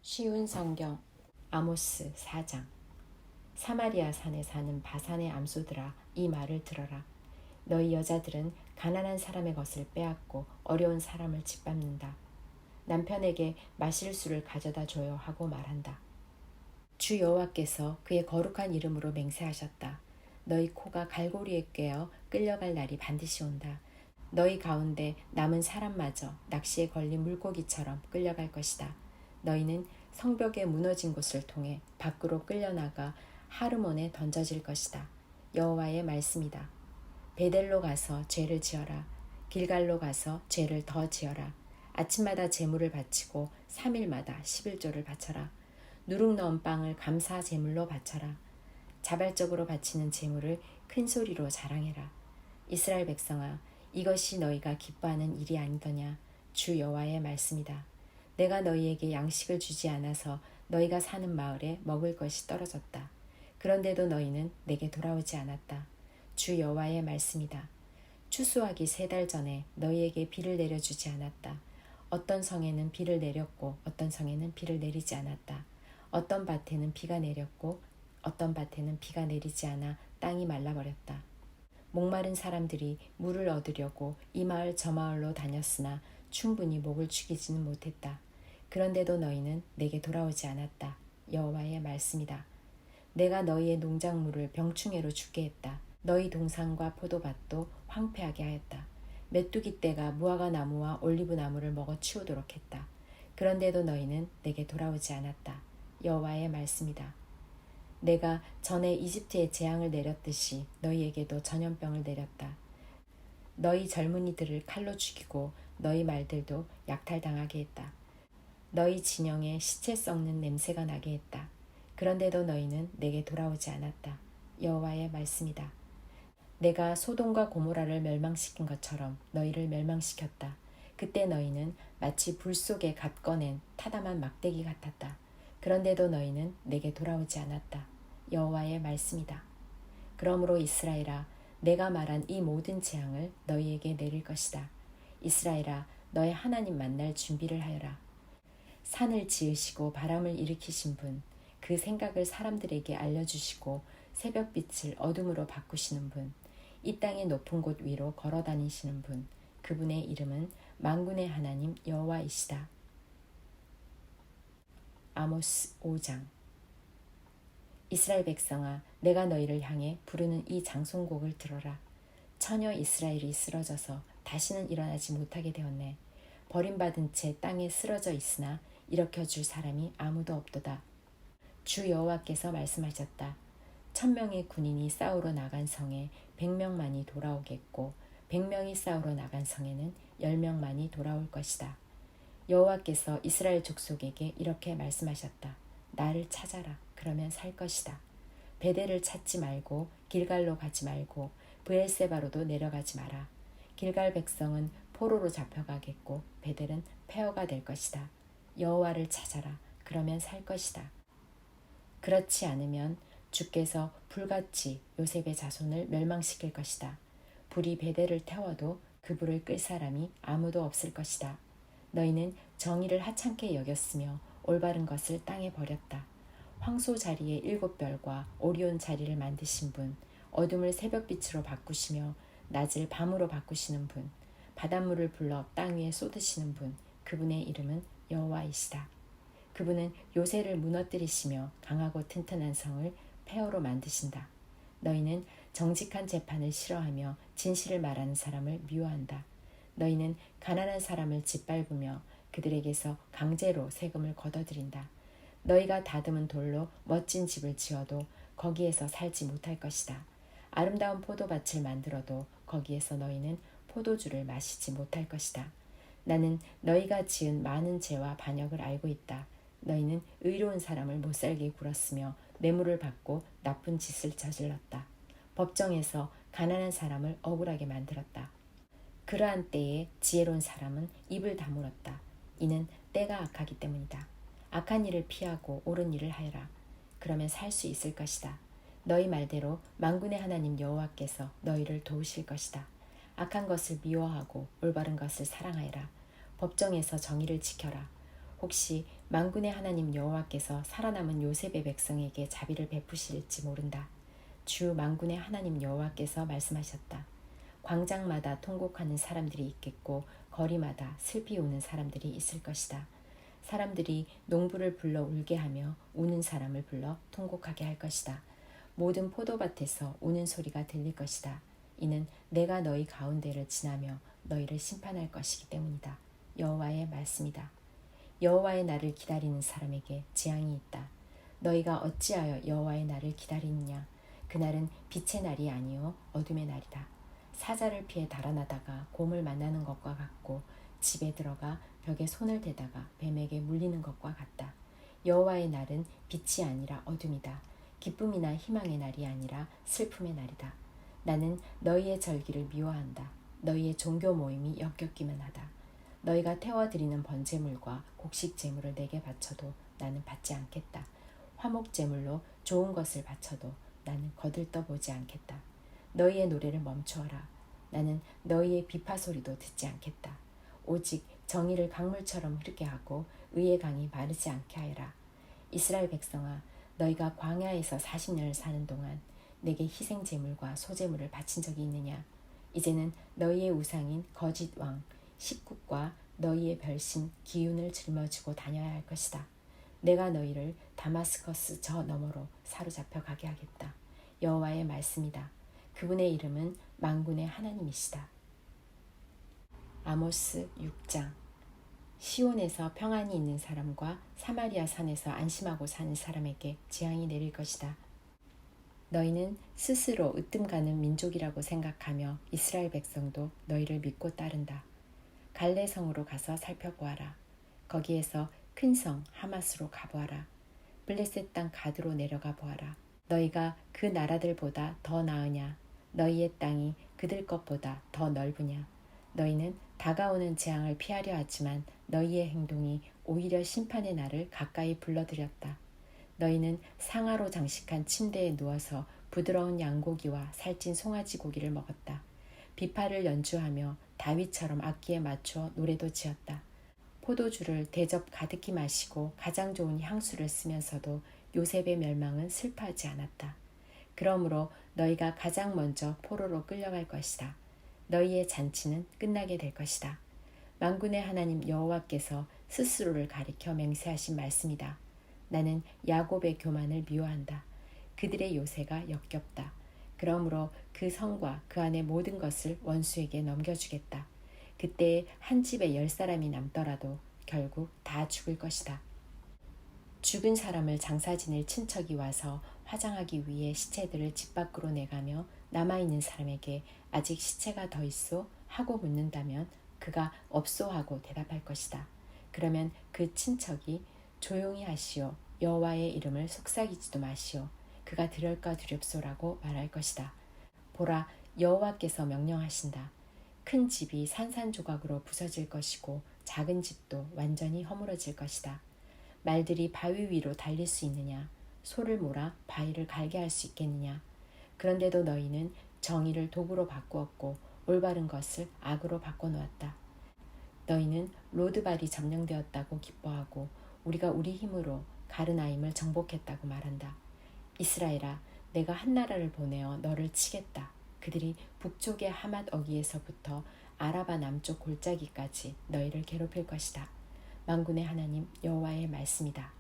쉬운 성경 아모스 4장. 사마리아 산에 사는 바산의 암소들아, 이 말을 들어라. 너희 여자들은 가난한 사람의 것을 빼앗고 어려운 사람을 짓밟는다. 남편에게 마실 수를 가져다 줘요 하고 말한다. 주 여호와께서 그의 거룩한 이름으로 맹세하셨다. 너희 코가 갈고리에 꿰어 끌려갈 날이 반드시 온다. 너희 가운데 남은 사람마저 낚시에 걸린 물고기처럼 끌려갈 것이다. 너희는 성벽에 무너진 곳을 통해 밖으로 끌려나가 하르몬에 던져질 것이다. 여호와의 말씀이다. 베델로 가서 죄를 지어라. 길갈로 가서 죄를 더 지어라. 아침마다 제물을 바치고 3일마다 11조를 바쳐라. 누룩 넣은 빵을 감사 제물로 바쳐라. 자발적으로 바치는 제물을 큰 소리로 자랑해라. 이스라엘 백성아, 이것이 너희가 기뻐하는 일이 아니더냐. 주 여호와의 말씀이다. 내가 너희에게 양식을 주지 않아서 너희가 사는 마을에 먹을 것이 떨어졌다. 그런데도 너희는 내게 돌아오지 않았다. 주 여호와의 말씀이다. 추수하기 3달 전에 너희에게 비를 내려주지 않았다. 어떤 성에는 비를 내렸고 어떤 성에는 비를 내리지 않았다. 어떤 밭에는 비가 내렸고 어떤 밭에는 비가 내리지 않아 땅이 말라버렸다. 목마른 사람들이 물을 얻으려고 이 마을 저 마을로 다녔으나 충분히 목을 축이지는 못했다. 그런데도 너희는 내게 돌아오지 않았다. 여호와의 말씀이다. 내가 너희의 농작물을 병충해로 죽게 했다. 너희 동산과 포도밭도 황폐하게 하였다. 메뚜기 떼가 무화과 나무와 올리브 나무를 먹어 치우도록 했다. 그런데도 너희는 내게 돌아오지 않았다. 여호와의 말씀이다. 내가 전에 이집트에 재앙을 내렸듯이 너희에게도 전염병을 내렸다. 너희 젊은이들을 칼로 죽이고 너희 말들도 약탈당하게 했다. 너희 진영에 시체 썩는 냄새가 나게 했다. 그런데도 너희는 내게 돌아오지 않았다. 여호와의 말씀이다. 내가 소돔과 고모라를 멸망시킨 것처럼 너희를 멸망시켰다. 그때 너희는 마치 불 속에 갓 꺼낸 타담한 막대기 같았다. 그런데도 너희는 내게 돌아오지 않았다. 여호와의 말씀이다. 그러므로 이스라엘아, 내가 말한 이 모든 재앙을 너희에게 내릴 것이다. 이스라엘아, 너의 하나님 만날 준비를 하여라. 산을 지으시고 바람을 일으키신 분, 그 생각을 사람들에게 알려주시고 새벽빛을 어둠으로 바꾸시는 분, 이 땅의 높은 곳 위로 걸어 다니시는 분, 그분의 이름은 만군의 하나님 여호와이시다. 아모스 5장. 이스라엘 백성아, 내가 너희를 향해 부르는 이 장송곡을 들어라. 처녀 이스라엘이 쓰러져서 다시는 일어나지 못하게 되었네. 버림받은 채 땅에 쓰러져 있으나 일으켜줄 사람이 아무도 없도다. 주 여호와께서 말씀하셨다. 1000명의 군인이 싸우러 나간 성에 100명만이 돌아오겠고 100명이 싸우러 나간 성에는 10명만이 돌아올 것이다. 여호와께서 이스라엘 족속에게 이렇게 말씀하셨다. 나를 찾아라. 그러면 살 것이다. 베델을 찾지 말고 길갈로 가지 말고 브엘세바로도 내려가지 마라. 길갈 백성은 포로로 잡혀가겠고 베델은 폐허가 될 것이다. 여호와를 찾아라. 그러면 살 것이다. 그렇지 않으면 주께서 불같이 요셉의 자손을 멸망시킬 것이다. 불이 베델을 태워도 그 불을 끌 사람이 아무도 없을 것이다. 너희는 정의를 하찮게 여겼으며 올바른 것을 땅에 버렸다. 황소 자리에 7별과 오리온 자리를 만드신 분, 어둠을 새벽빛으로 바꾸시며 낮을 밤으로 바꾸시는 분, 바닷물을 불러 땅 위에 쏟으시는 분, 그분의 이름은 여호와이시다. 그분은 요새를 무너뜨리시며 강하고 튼튼한 성을 폐허로 만드신다. 너희는 정직한 재판을 싫어하며 진실을 말하는 사람을 미워한다. 너희는 가난한 사람을 짓밟으며 그들에게서 강제로 세금을 걷어들인다. 너희가 다듬은 돌로 멋진 집을 지어도 거기에서 살지 못할 것이다. 아름다운 포도밭을 만들어도 거기에서 너희는 포도주를 마시지 못할 것이다. 나는 너희가 지은 많은 죄와 반역을 알고 있다. 너희는 의로운 사람을 못살게 굴었으며 뇌물을 받고 나쁜 짓을 저질렀다. 법정에서 가난한 사람을 억울하게 만들었다. 그러한 때에 지혜로운 사람은 입을 다물었다. 이는 때가 악하기 때문이다. 악한 일을 피하고 옳은 일을 하여라. 그러면 살 수 있을 것이다. 너희 말대로 만군의 하나님 여호와께서 너희를 도우실 것이다. 악한 것을 미워하고 올바른 것을 사랑하여라. 법정에서 정의를 지켜라. 혹시 만군의 하나님 여호와께서 살아남은 요셉의 백성에게 자비를 베푸실지 모른다. 주 만군의 하나님 여호와께서 말씀하셨다. 광장마다 통곡하는 사람들이 있겠고 거리마다 슬피 우는 사람들이 있을 것이다. 사람들이 농부를 불러 울게 하며 우는 사람을 불러 통곡하게 할 것이다. 모든 포도밭에서 우는 소리가 들릴 것이다. 이는 내가 너희 가운데를 지나며 너희를 심판할 것이기 때문이다. 여호와의 말씀이다. 여호와의 날을 기다리는 사람에게 재앙이 있다. 너희가 어찌하여 여호와의 날을 기다리느냐? 그날은 빛의 날이 아니요 어둠의 날이다. 사자를 피해 달아나다가 곰을 만나는 것과 같고 집에 들어가 벽에 손을 대다가 뱀에게 물리는 것과 같다. 여호와의 날은 빛이 아니라 어둠이다. 기쁨이나 희망의 날이 아니라 슬픔의 날이다. 나는 너희의 절기를 미워한다. 너희의 종교 모임이 역겹기만 하다. 너희가 태워드리는 번제물과 곡식 제물을 내게 바쳐도 나는 받지 않겠다. 화목 제물로 좋은 것을 바쳐도 나는 거들떠보지 않겠다. 너희의 노래를 멈추어라. 나는 너희의 비파 소리도 듣지 않겠다. 오직 정의를 강물처럼 흐르게 하고 의의 강이 마르지 않게 하여라. 이스라엘 백성아, 너희가 광야에서 40년을 사는 동안 내게 희생 제물과 소제물을 바친 적이 있느냐? 이제는 너희의 우상인 거짓 왕 십국과 너희의 별신 기운을 짊어지고 다녀야 할 것이다. 내가 너희를 다마스커스 저 너머로 사로잡혀 가게 하겠다. 여호와의 말씀이다. 그분의 이름은 만군의 하나님이시다. 아모스 6장. 시온에서 평안이 있는 사람과 사마리아 산에서 안심하고 사는 사람에게 재앙이 내릴 것이다. 너희는 스스로 으뜸가는 민족이라고 생각하며 이스라엘 백성도 너희를 믿고 따른다. 갈레성으로 가서 살펴보아라. 거기에서 큰 성 하마스로 가보아라. 블레셋 땅 가드로 내려가 보아라. 너희가 그 나라들보다 더 나으냐? 너희의 땅이 그들 것보다 더 넓으냐? 너희는 다가오는 재앙을 피하려 하지만 너희의 행동이 오히려 심판의 날을 가까이 불러들였다. 너희는 상아로 장식한 침대에 누워서 부드러운 양고기와 살찐 송아지 고기를 먹었다. 비파를 연주하며 다윗처럼 악기에 맞추어 노래도 지었다. 포도주를 대접 가득히 마시고 가장 좋은 향수를 쓰면서도 요셉의 멸망은 슬퍼하지 않았다. 그러므로 너희가 가장 먼저 포로로 끌려갈 것이다. 너희의 잔치는 끝나게 될 것이다. 만군의 하나님 여호와께서 스스로를 가리켜 맹세하신 말씀이다. 나는 야곱의 교만을 미워한다. 그들의 요새가 역겹다. 그러므로 그 성과 그 안의 모든 것을 원수에게 넘겨주겠다. 그때 한 집에 10사람이 남더라도 결국 다 죽을 것이다. 죽은 사람을 장사 지낼 친척이 와서 화장하기 위해 시체들을 집 밖으로 내가며 남아있는 사람에게 아직 시체가 더 있소? 하고 묻는다면 그가 없소 하고 대답할 것이다. 그러면 그 친척이 조용히 하시오. 여호와의 이름을 속삭이지도 마시오. 그가 들을까 두렵소라고 말할 것이다. 보라, 여호와께서 명령하신다. 큰 집이 산산조각으로 부서질 것이고 작은 집도 완전히 허물어질 것이다. 말들이 바위 위로 달릴 수 있느냐? 소를 몰아 바위를 갈게 할 수 있겠느냐? 그런데도 너희는 정의를 도구로 바꾸었고 올바른 것을 악으로 바꿔놓았다. 너희는 로드발이 점령되었다고 기뻐하고 우리가 우리 힘으로 가르나임을 정복했다고 말한다. 이스라엘아, 내가 한 나라를 보내어 너를 치겠다. 그들이 북쪽의 하맛 어기에서부터 아라바 남쪽 골짜기까지 너희를 괴롭힐 것이다. 만군의 하나님 여호와의 말씀이다.